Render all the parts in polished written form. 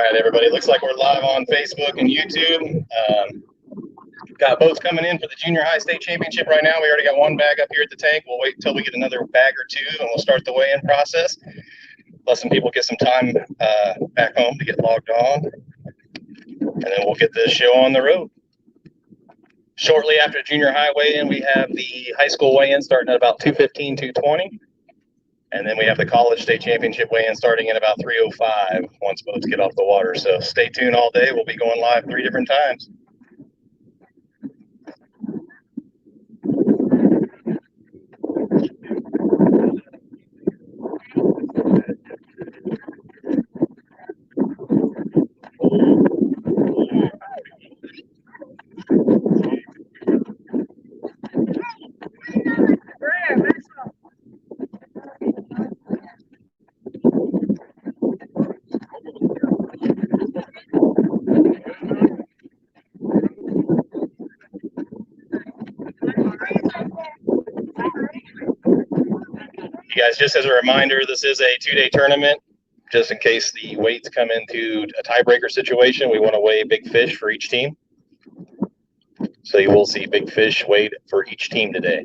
right, everybody. Looks like we're live on Facebook and YouTube. Got boats coming in for the junior high state championship right now. We already got one bag up here at the tank. We'll wait until we get another bag or two, and we'll start the weigh-in process. Let some people get some time back home to get logged on, and then we'll get this show on the road. Shortly after junior high weigh-in, we have the high school weigh-in starting at about 2:15, 2:20. And then we have the college state championship weigh-in starting at about 3:05 once boats get off the water. So stay tuned all day. We'll be going live 3 different times. You guys, just as a reminder, this is a 2-day tournament. Just in case the weights come into a tiebreaker situation, we want to weigh big fish for each team. So you will see big fish weighed for each team today.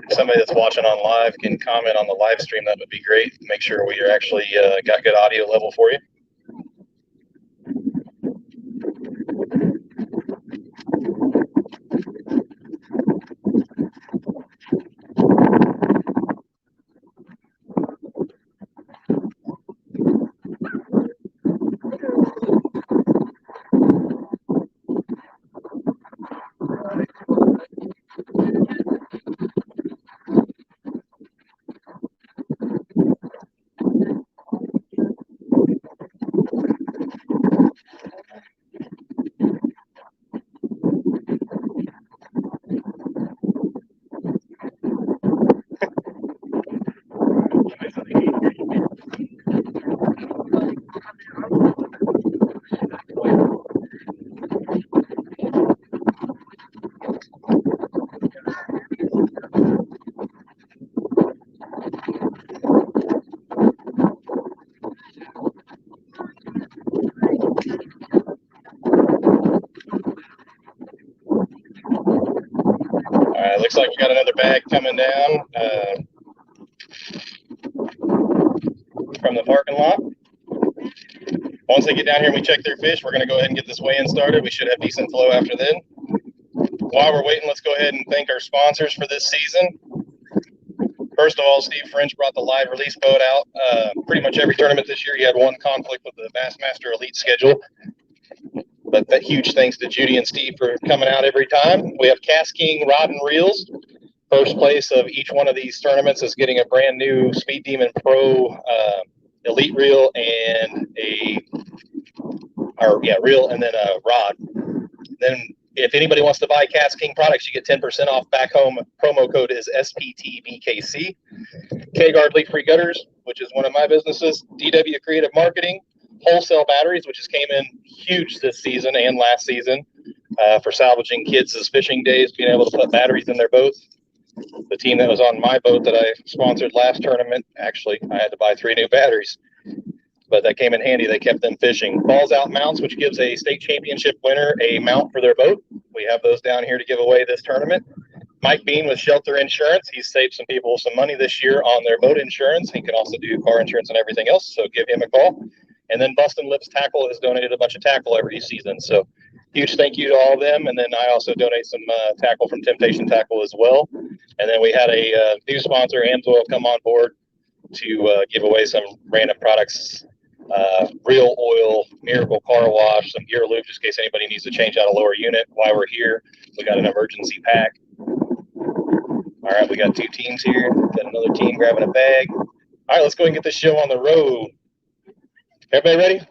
Somebody that's watching on live can comment on the live stream, that would be great. Make sure we are actually got good audio level for you. Looks like we got another bag coming down from the parking lot. Once they get down here and we check their fish, we're going to go ahead and get this weigh-in started. We should have decent flow after then. While we're waiting, let's go ahead and thank our sponsors for this season. First of all, Steve French brought the live release boat out. Pretty much every tournament this year, he had one conflict with the Bassmaster Elite schedule. But that huge thanks to Judy and Steve for coming out every time. We have KastKing Rod and Reels. First place of each one of these tournaments is getting a brand new Speed Demon Pro Elite reel and reel and then a rod. Then if anybody wants to buy KastKing products, you get 10% off back home. Promo code is SPTBKC. K-Guard Leak-Free Gutters, which is one of my businesses. DW Creative Marketing. Wholesale Batteries, which just came in huge this season and last season for salvaging kids' fishing days, being able to put batteries in their boats. The team that was on my boat that I sponsored last tournament, actually, I had to buy 3 new batteries, but that came in handy. They kept them fishing. Balls Out Mounts, which gives a state championship winner a mount for their boat. We have those down here to give away this tournament. Mike Bean with Shelter Insurance. He's saved some people some money this year on their boat insurance. He can also do car insurance and everything else, so give him a call. And then Bustin' Lips Tackle has donated a bunch of tackle every season. So huge thank you to all of them. And then I also donate some tackle from Temptation Tackle as well. And then we had a new sponsor, Amsoil, come on board to give away some random products. Real Oil, Miracle Car Wash, some gear lube, just in case anybody needs to change out a lower unit while we're here. We got an emergency pack. All right, we got 2 teams here. Got another team grabbing a bag. All right, let's go ahead and get this show on the road. Everybody ready?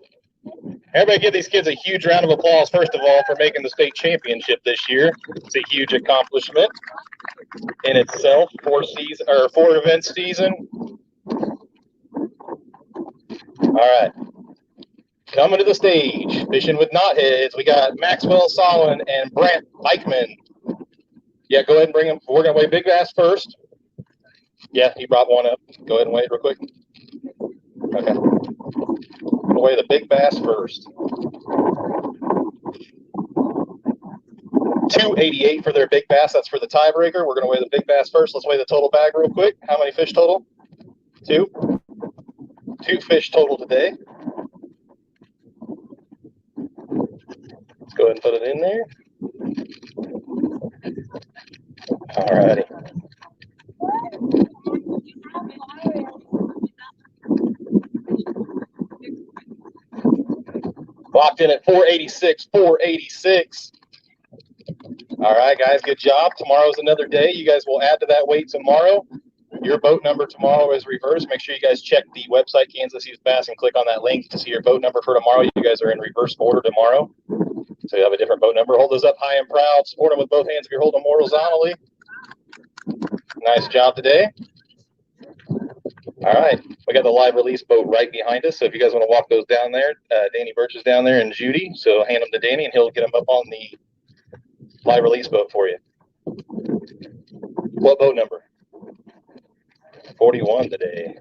Everybody give these kids a huge round of applause, first of all, for making the state championship this year. It's a huge accomplishment in itself, 4 event season. right. Coming to the stage, fishing with knotheads, we got Maxwell Solomon and Brant Eichman. Yeah, go ahead and bring them. We're going to weigh big bass first. Yeah, he brought one up. Go ahead and weigh it real quick. Okay. We'll weigh the big bass first. 288 for their big bass. That's for the tiebreaker. We're going to weigh the big bass first. Let's weigh the total bag real quick. How many fish total? 2. 2 fish total today. Let's go ahead and put it in there. All righty. Locked in at 486, 486. All right, guys, good job. Tomorrow's another day. You guys will add to that weight tomorrow. Your boat number tomorrow is reversed. Make sure you guys check the website, Kansas Youth Bass, and click on that link to see your boat number for tomorrow. You guys are in reverse order tomorrow. So you have a different boat number. Hold those up high and proud. Support them with both hands if you're holding them horizontally. Nice job today. All right, we got the live release boat right behind us. So if you guys want to walk those down there, Danny Birch is down there and Judy. So hand them to Danny and he'll get them up on the live release boat for you. What boat number? 41 today.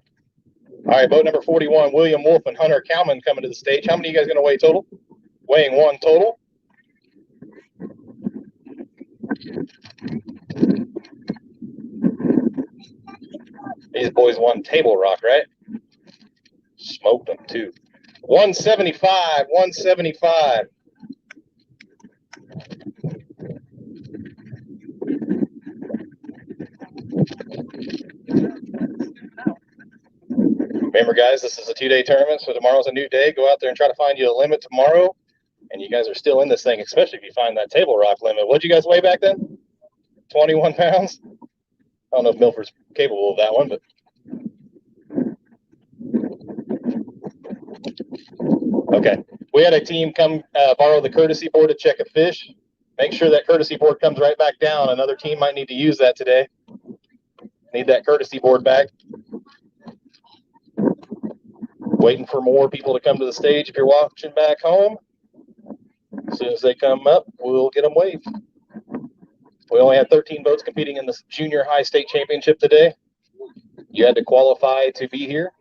All right, boat number 41, William Wolf and Hunter Cowman coming to the stage. How many of you guys going to weigh total? Weighing 1 total. These boys won Table Rock, right? Smoked them too. 175, 175. Remember, guys, this is a 2-day tournament, so tomorrow's a new day. Go out there and try to find you a limit tomorrow. And you guys are still in this thing, especially if you find that Table Rock limit. What'd you guys weigh back then? 21 pounds? I don't know if Milford's capable of that one, but. Okay. We had a team come borrow the courtesy board to check a fish. Make sure that courtesy board comes right back down. Another team might need to use that today. Need that courtesy board back. Waiting for more people to come to the stage if you're watching back home. As soon as they come up, we'll get them weighed. We only had 13 boats competing in the junior high state championship today. You had to qualify to be here.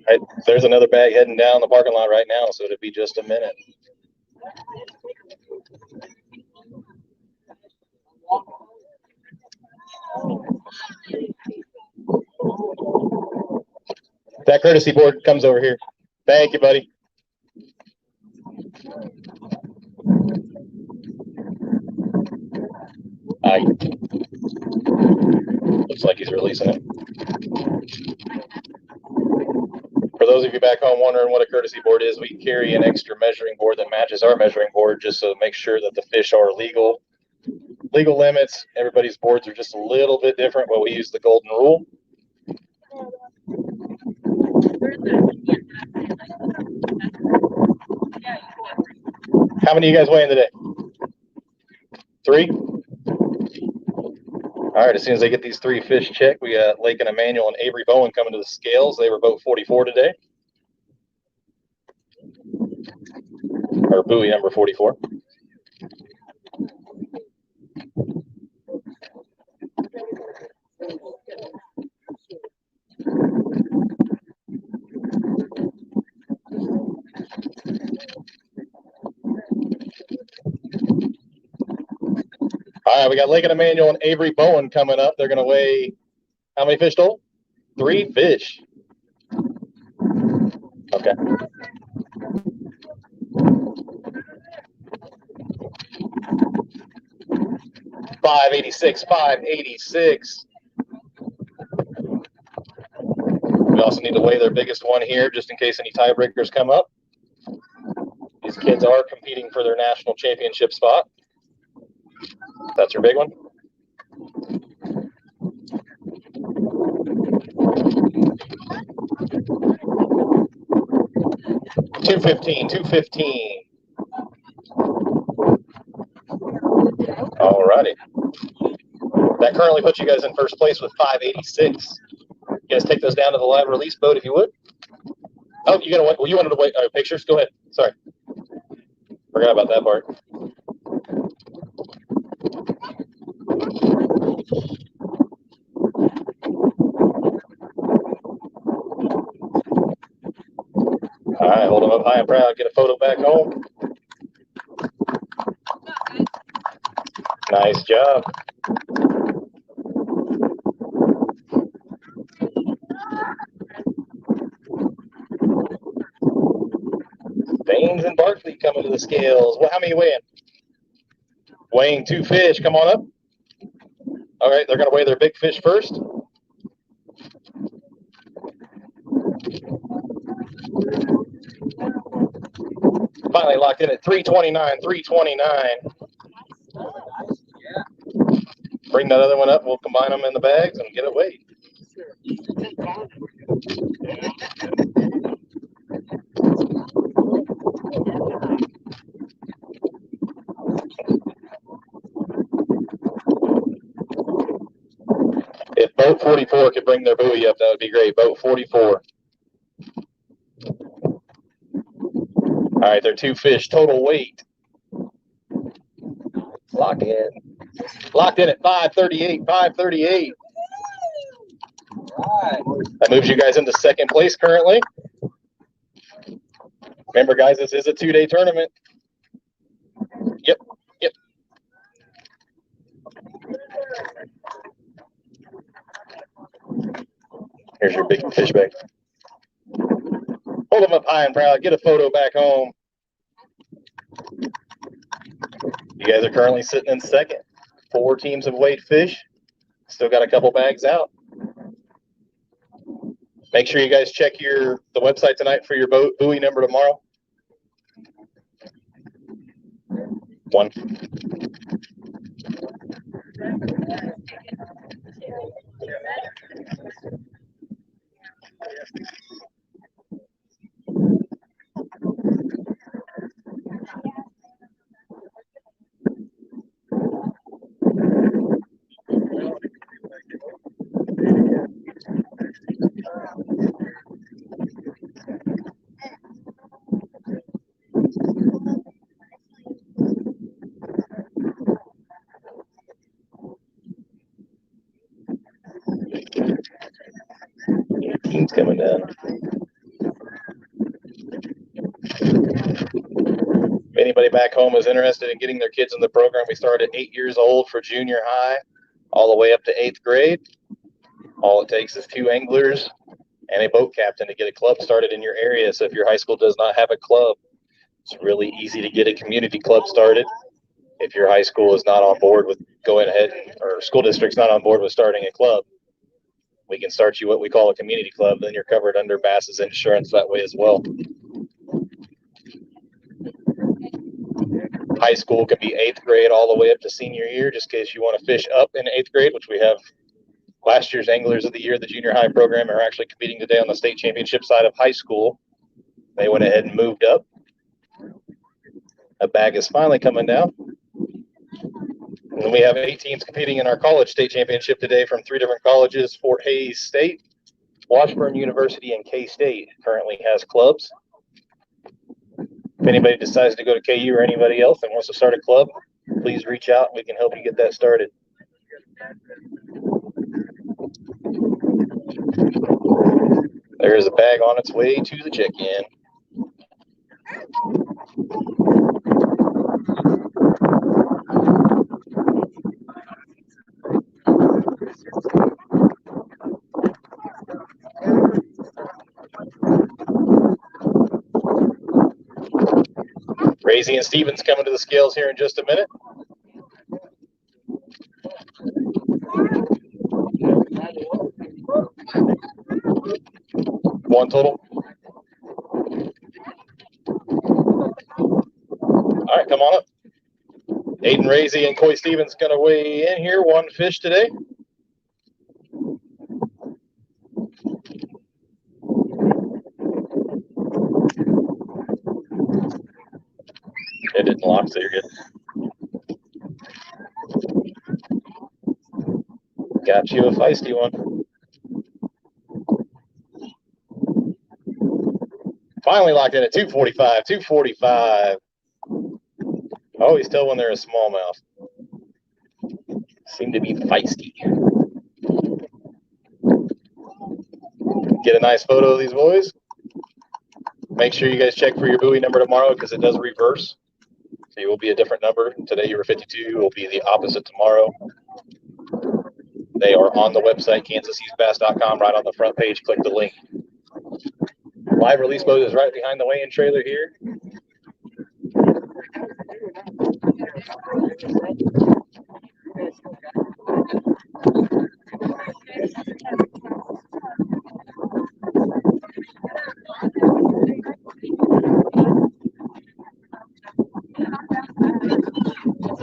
Right, there's another bag heading down the parking lot right now, so it'll be just a minute. That courtesy board comes over here. Thank you, buddy. Looks like he's releasing it. For those of you back home wondering what a courtesy board is, we carry an extra measuring board that matches our measuring board just to make sure that the fish are legal limits. Everybody's boards are just a little bit different, but we use the golden rule. How many of you guys weighing today? 3? All right, as soon as they get these 3 fish checked, we got Lake and Emmanuel and Avery Bowen coming to the scales. They were both 44 today. Or buoy number 44. All All right, we got Lincoln Emanuel and Avery Bowen coming up. They're going to weigh how many fish total? 3 fish. Okay. $586. We also need to weigh their biggest one here just in case any tiebreakers come up. These kids are competing for their national championship spot. That's your big one. $215. All righty. That currently puts you guys in first place with $586. You guys take those down to the live release boat if you would. Oh, you gonna wait? Well, you wanted to wait pictures? Go ahead. Sorry, forgot about that part. All right, hold them up high and proud. Get a photo back home. Nice job. Baines and Barkley coming to the scales. Well, how many weighing? Weighing 2 fish. Come on up. All right, they're going to weigh their big fish first. Finally locked in at 329. 329. Bring that other one up. We'll combine them in the bags and get it weighed. If boat 44 could bring their buoy up, that would be great. Boat 44. All right, they're 2 fish. Total weight. Locked in. Locked in at 538. 538. Right. That moves you guys into second place currently. Remember, guys, this is a 2-day tournament. Yep. Here's your big fish bag. Hold them up high and proud. Get a photo back home. You guys are currently sitting in second. 4 teams have weighed fish. Still got a couple bags out. Make sure you guys check the website tonight for your buoy number tomorrow. 1. Team's coming down. If anybody back home is interested in getting their kids in the program, we start at 8 years old for junior high, all the way up to 8th grade. All it takes is 2 anglers and a boat captain to get a club started in your area. So if your high school does not have a club, it's really easy to get a community club started. If your high school is not on board with going ahead, or school district's not on board with starting a club, we can start you what we call a community club. Then you're covered under Bass's insurance that way as well. High school can be 8th grade all the way up to senior year, just in case you want to fish up in 8th grade, which we have last year's Anglers of the Year, the junior high program, are actually competing today on the state championship side of high school. They went ahead and moved up. A bag is finally coming down. And then we have 8 teams competing in our college state championship today from 3 different colleges. Fort Hays State, Washburn University, and K-State currently has clubs. If anybody decides to go to KU or anybody else and wants to start a club, please reach out. We can help you get that started. There is a bag on its way to the check-in. Raisy and Stevens coming to the scales here in just a minute. One total. All right, come on up. Aiden Raisy and Coy Stevens going to weigh in here. One fish today. It didn't lock, so you're good. Got you a feisty one. Finally locked in at 245. 245. Oh, he's still when they're a smallmouth. Seem to be feisty. Get a nice photo of these boys. Make sure you guys check for your buoy number tomorrow because it does reverse. So you will be a different number. Today you were 52. It will be the opposite tomorrow. They are on the website, KansasSeasBass.com, right on the front page. Click the link. Live release boat is right behind the weigh-in trailer here.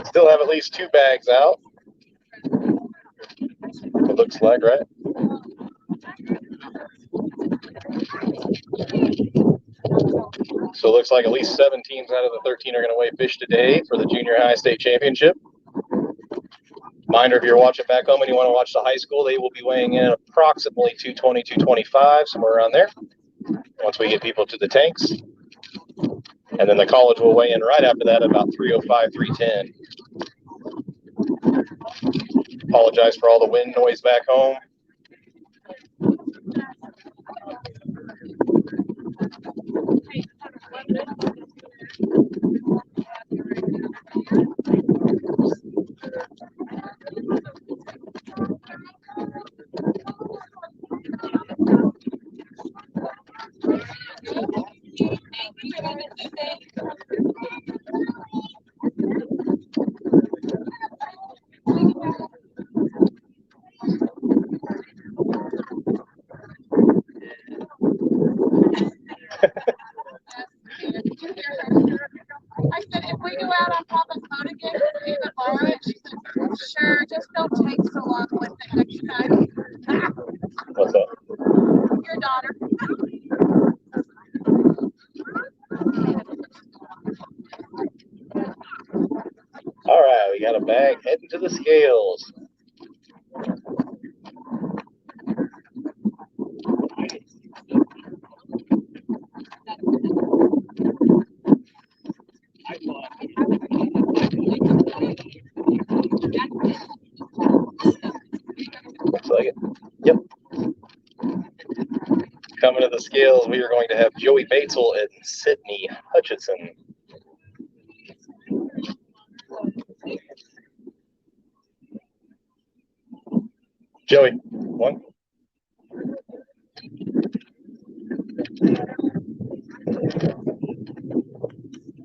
Still have at least 2 bags out. It looks like, right? So it looks like at least 7 teams out of the 13 are going to weigh fish today for the junior high state championship. Reminder, if you're watching back home and you want to watch the high school, they will be weighing in approximately 220, 225, somewhere around there, once we get people to the tanks. And then the college will weigh in right after that, about 305, 310. Apologize for all the wind noise back home. I said, if we go out on Papa's boat again, can you borrow it? She said, sure, just don't take so long with it next time. What's up? Your daughter. All right, we got a bag heading to the scales. Looks like it. Yep. Coming to the scales, we are going to have Joey Batesel and Sydney Hutchinson. Joey, one.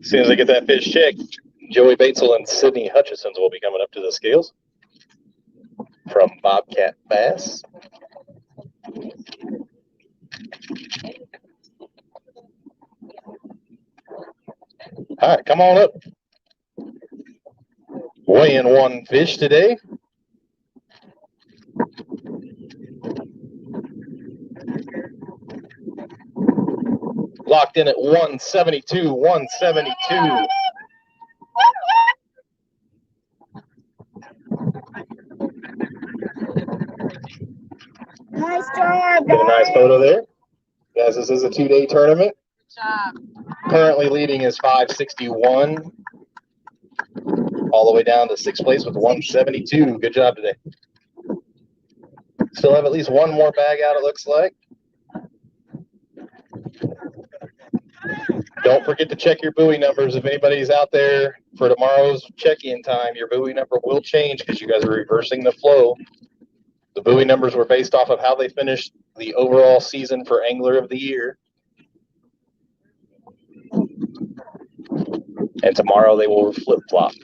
As soon as I get that fish checked, Joey Batesel and Sydney Hutchinson will be coming up to the scales from Bobcat Bass. All right, come on up. Weighing 1 fish today. Locked in at 172, 172. Nice job, Get a nice photo there. Guys, this is a 2-day tournament. Good job. Currently leading is 561. All the way down to 6th place with 172. Good job today. Still have at least 1 more bag out, it looks like. Don't forget to check your buoy numbers. If anybody's out there for tomorrow's check-in time, your buoy number will change because you guys are reversing the flow. The buoy numbers were based off of how they finished the overall season for Angler of the Year. And tomorrow they will flip-flop.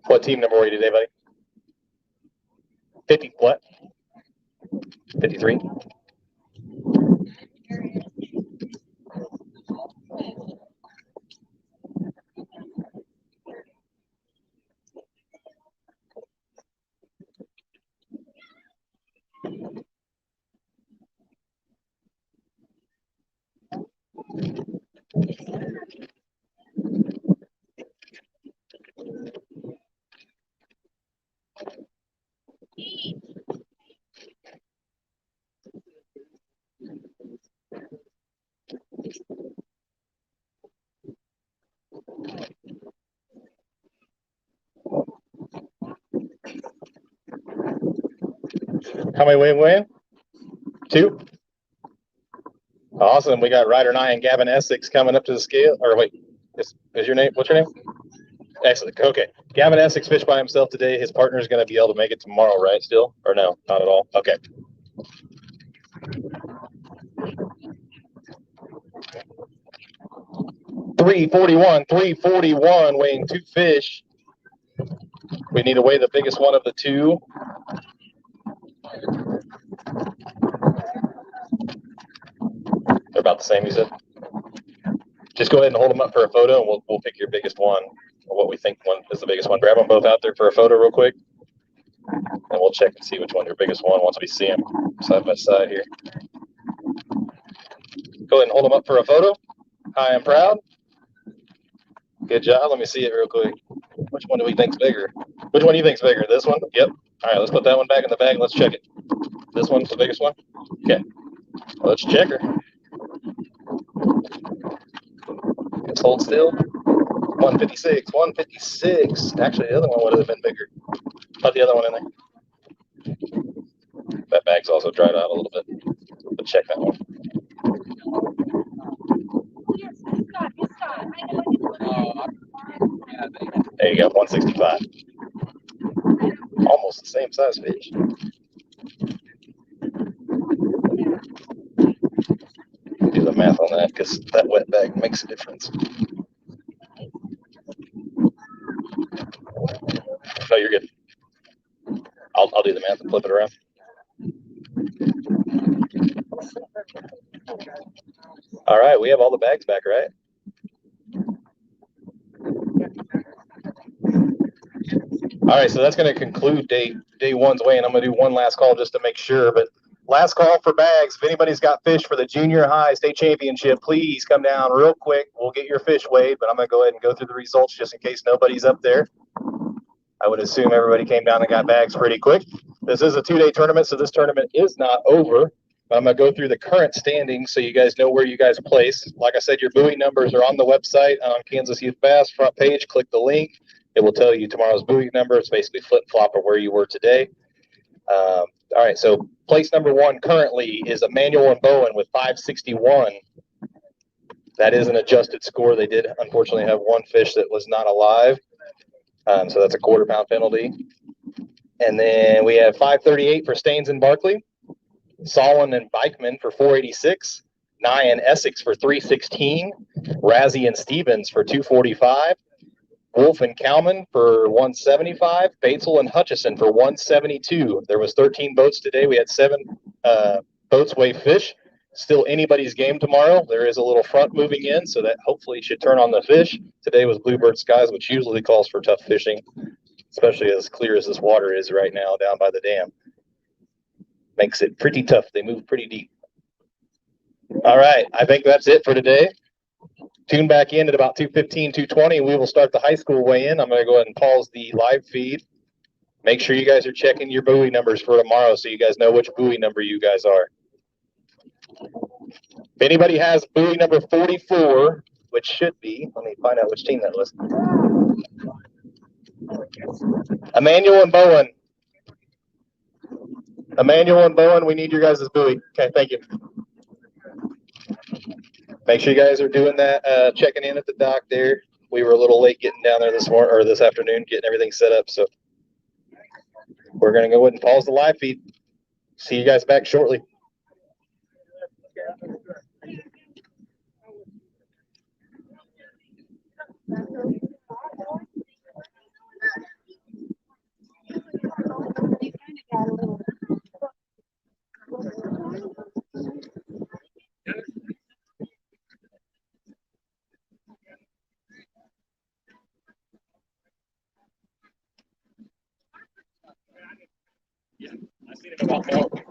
What team number were you today, buddy? 50 what? 53? How many weighing? 2? Awesome. We got Ryder Nye and Gavin Essex coming up to the scale. Or wait, is your name? What's your name? Excellent. Okay. Gavin Essex fished by himself today. His partner is going to be able to make it tomorrow, right? Still? Or no? Not at all? Okay. $341, weighing 2 fish. We need to weigh the biggest one of the 2. They're about the same, you said? Just go ahead and hold them up for a photo, and we'll pick your biggest one, or what we think one is the biggest one. Grab them both out there for a photo real quick, and we'll check and see which one's your biggest one once we see them side by side here. Go ahead and hold them up for a photo. High and proud. Good job. Let me see it real quick. Which one do we think's bigger? Which one do you think's bigger? This one? Yep. All right, let's put that one back in the bag and let's check it. This one's the biggest one? Okay. Let's check her. Let's hold still. 156, 156. Actually, the other one would have been bigger. Put the other one in there. That bag's also dried out a little bit. But check that one. There you go, 165. Almost the same size fish. Do the math on that because that wet bag makes a difference. No, you're good. I'll do the math and flip it around. All right, we have all the bags back, right? All right, so that's going to conclude day one's weigh-in. I'm going to do one last call just to make sure, but last call for bags. If anybody's got fish for the junior high state championship, please come down real quick. We'll get your fish weighed, but I'm going to go ahead and go through the results just in case nobody's up there. I would assume everybody came down and got bags pretty quick. This is a 2-day tournament, so this tournament is not over. I'm going to go through the current standings so you guys know where you guys place. Like I said, your buoy numbers are on the website on Kansas Youth Bass front page. Click the link. It will tell you tomorrow's buoy number. It's basically flip-flop of where you were today. All right, so place number 1 currently is Emmanuel and Bowen with 561. That is an adjusted score. They did unfortunately have one fish that was not alive. So that's a quarter-pound penalty. And then we have 538 for Staines and Barkley. Solon and Bikeman for 486. Nye and Essex for 316. Razzie and Stevens for 245. Wolf and Kalman for 175. Batesel and Hutchison for 172. There was 13 boats today. We had 7 boats weigh fish. Still anybody's game tomorrow. There is a little front moving in, so that hopefully should turn on the fish. Today was Bluebird Skies, which usually calls for tough fishing, especially as clear as this water is right now down by the dam. Makes it pretty tough. They move pretty deep. All right, I think that's it for today. Tune back in at about 2:15, 2:20. We will start the high school weigh-in. I'm going to go ahead and pause the live feed. Make sure you guys are checking your buoy numbers for tomorrow so you guys know which buoy number you guys are. If anybody has buoy number 44, which should be, let me find out which team that was. Emmanuel and Bowen. Emmanuel and Bowen, we need your guys' buoy. Okay, thank you. Make sure you guys are doing that, checking in at the dock there. We were a little late getting down there this morning or this afternoon, getting everything set up. So we're going to go ahead and pause the live feed. See you guys back shortly. Yeah, I've seen it about that.